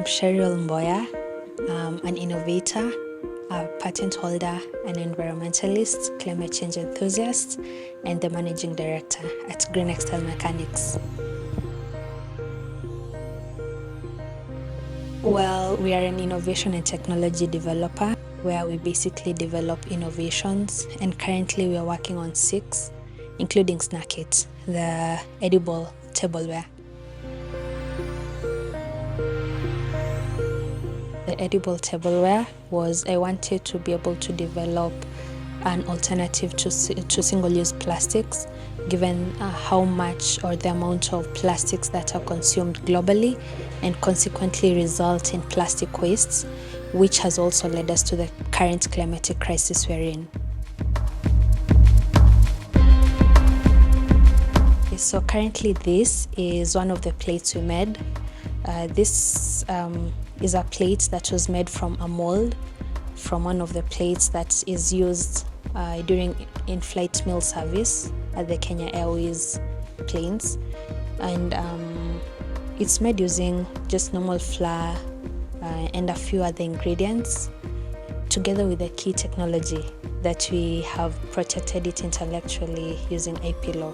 I'm Cheryl Mboya. I'm an innovator, a patent holder, an environmentalist, climate change enthusiast, and the managing director at Green Excel Mechanics. Well, we are an innovation and technology developer where we basically develop innovations, and currently we are working on 6, including Snack It, the edible tableware. The edible tableware was I wanted to be able to develop an alternative to single-use plastics, given how much or the amount of plastics that are consumed globally and consequently result in plastic wastes, which has also led us to the current climatic crisis we're in. So currently this is one of the plates we made. This is a plate that was made from a mold from one of the plates that is used during in-flight meal service at the Kenya Airways planes, and it's made using just normal flour and a few other ingredients, together with the key technology that we have protected it intellectually using IP law.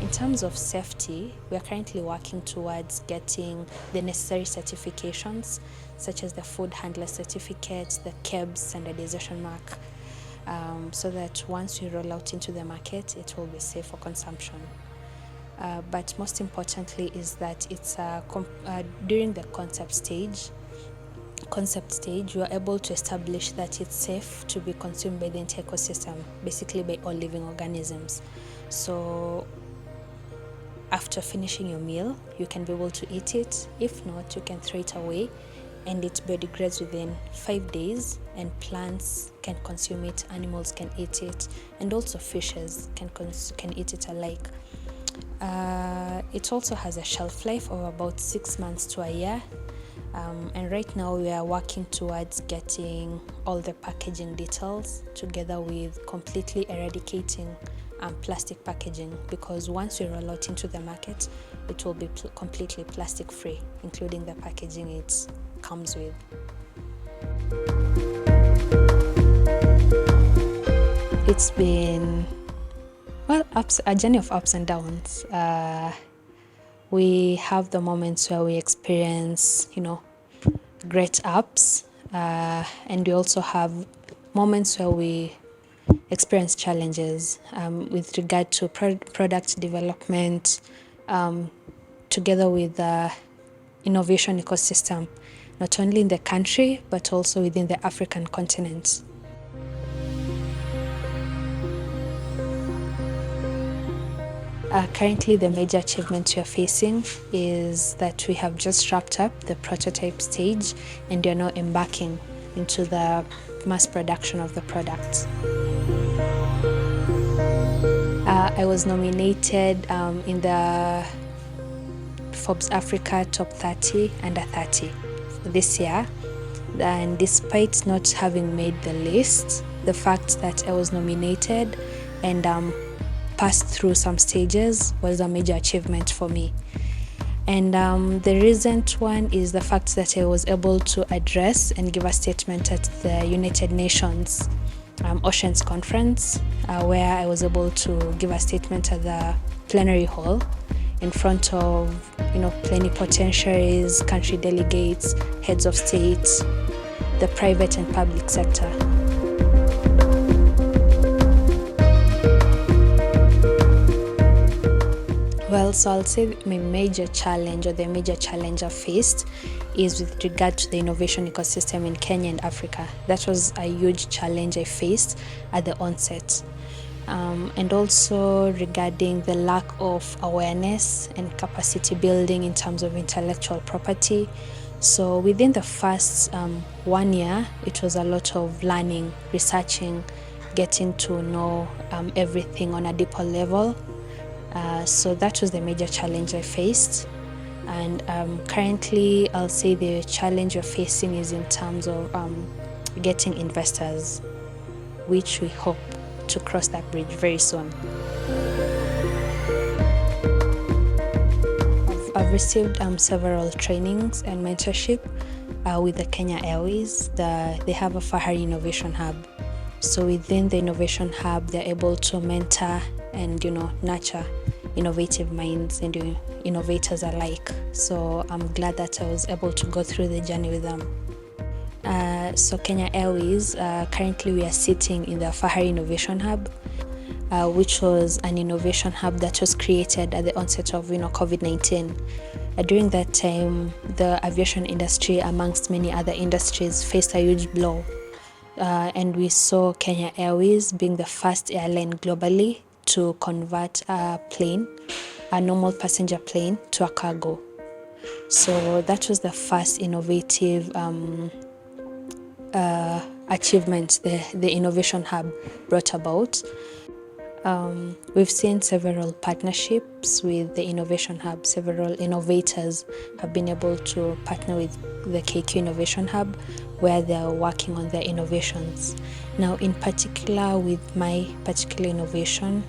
In terms of safety, we are currently working towards getting the necessary certifications, such as the Food Handler Certificate, the KEBS standardization mark, so that once we roll out into the market, it will be safe for consumption. But most importantly is that it's during the concept stage, we are able to establish that it's safe to be consumed by the entire ecosystem, basically by all living organisms. So after finishing your meal, you can be able to eat it. If not, you can throw it away, and it biodegrades within 5 days, and plants can consume it, animals can eat it, and also fishes can eat it alike. It also has a shelf life of about 6 months to a year, and right now we are working towards getting all the packaging details together with completely eradicating plastic packaging, because once we roll out into the market, it will be completely plastic free, including the packaging it comes with. It's been, well, a journey of ups and downs. We have the moments where we experience, great ups, and we also have moments where we experience challenges with regard to product development, together with the innovation ecosystem, not only in the country, but also within the African continent. Currently, the major achievement we are facing is that we have just wrapped up the prototype stage, and we are now embarking into the mass production of the product. I was nominated in the Forbes Africa Top 30 Under 30 this year, and despite not having made the list, the fact that I was nominated and passed through some stages was a major achievement for me. And the recent one is the fact that I was able to address and give a statement at the United Nations Oceans Conference, where I was able to give a statement at the plenary hall in front of plenipotentiaries, country delegates, heads of state, the private and public sector. Well, so I'll say my major challenge, or the major challenge I faced, is with regard to the innovation ecosystem in Kenya and Africa. That was a huge challenge I faced at the onset. And also regarding the lack of awareness and capacity building in terms of intellectual property. So within the first 1 year, it was a lot of learning, researching, getting to know everything on a deeper level. So that was the major challenge I faced. And currently, I'll say the challenge we're facing is in terms of getting investors, which we hope to cross that bridge very soon. I've I've received several trainings and mentorship with the Kenya Airways. They have a Fahari Innovation Hub. So within the Innovation Hub, they're able to mentor and nurture innovative minds and innovators alike. So I'm glad that I was able to go through the journey with them. So Kenya Airways, currently we are sitting in the Fahari Innovation Hub, which was an innovation hub that was created at the onset of COVID-19. During that time, the aviation industry, amongst many other industries, faced a huge blow. And we saw Kenya Airways being the first airline globally to convert a normal passenger plane, to a cargo. So that was the first innovative achievement the Innovation Hub brought about. We've seen several partnerships with the Innovation Hub. Several innovators have been able to partner with the KQ Innovation Hub, where they're working on their innovations. Now, in particular, with my particular innovation,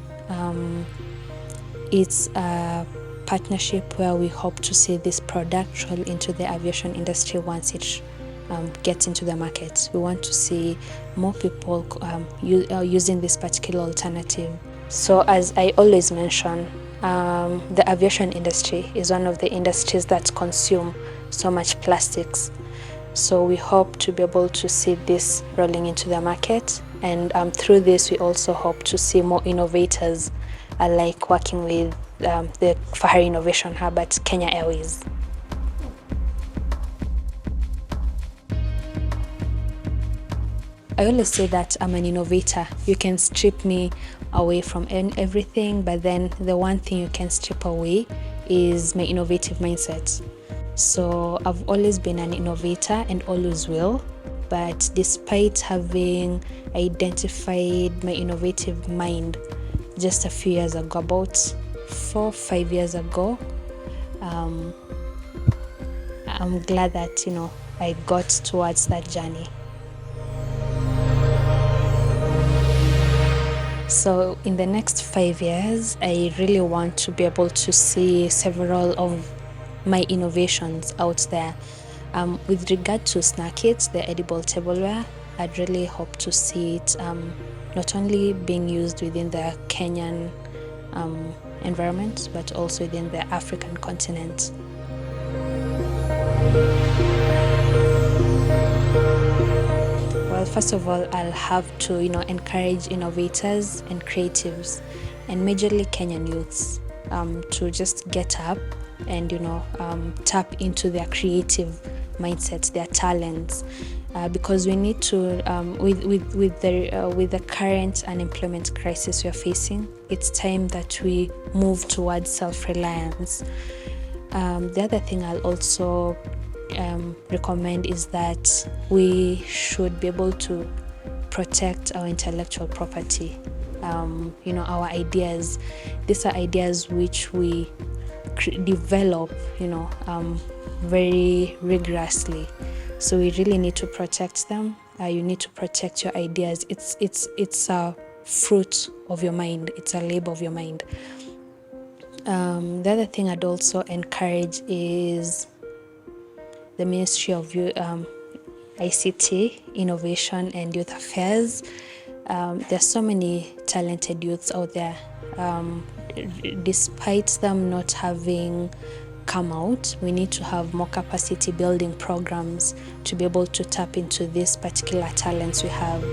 it's a partnership where we hope to see this product roll into the aviation industry once it gets into the market. We want to see more people using this particular alternative. So as I always mention, the aviation industry is one of the industries that consume so much plastics. So we hope to be able to see this rolling into the market, and through this we also hope to see more innovators like working with the Fahari Innovation Hub at Kenya Airways. I always say that I'm an innovator. You can strip me away from everything, but then the one thing you can strip away is my innovative mindset. So I've always been an innovator and always will, but despite having identified my innovative mind just a few years ago, about 4-5 years ago, I'm glad that I got towards that journey. So in the next 5 years, I really want to be able to see several of my innovations out there. With regard to Snackit, the edible tableware, I'd really hope to see it not only being used within the Kenyan environment, but also within the African continent. Well, first of all, I'll have to, encourage innovators and creatives, and majorly Kenyan youths, to just get up and, tap into their creative mindsets, their talents, because we need to, with the current unemployment crisis we're facing, it's time that we move towards self-reliance. The other thing I'll also recommend is that we should be able to protect our intellectual property. Our ideas. These are ideas which we develop, very rigorously. So we really need to protect them. You need to protect your ideas. It's a fruit of your mind. It's a labor of your mind. The other thing I'd also encourage is the Ministry of ICT, Innovation and Youth Affairs. There's so many talented youths out there. Despite them not having come out, we need to have more capacity building programs to be able to tap into these particular talents we have.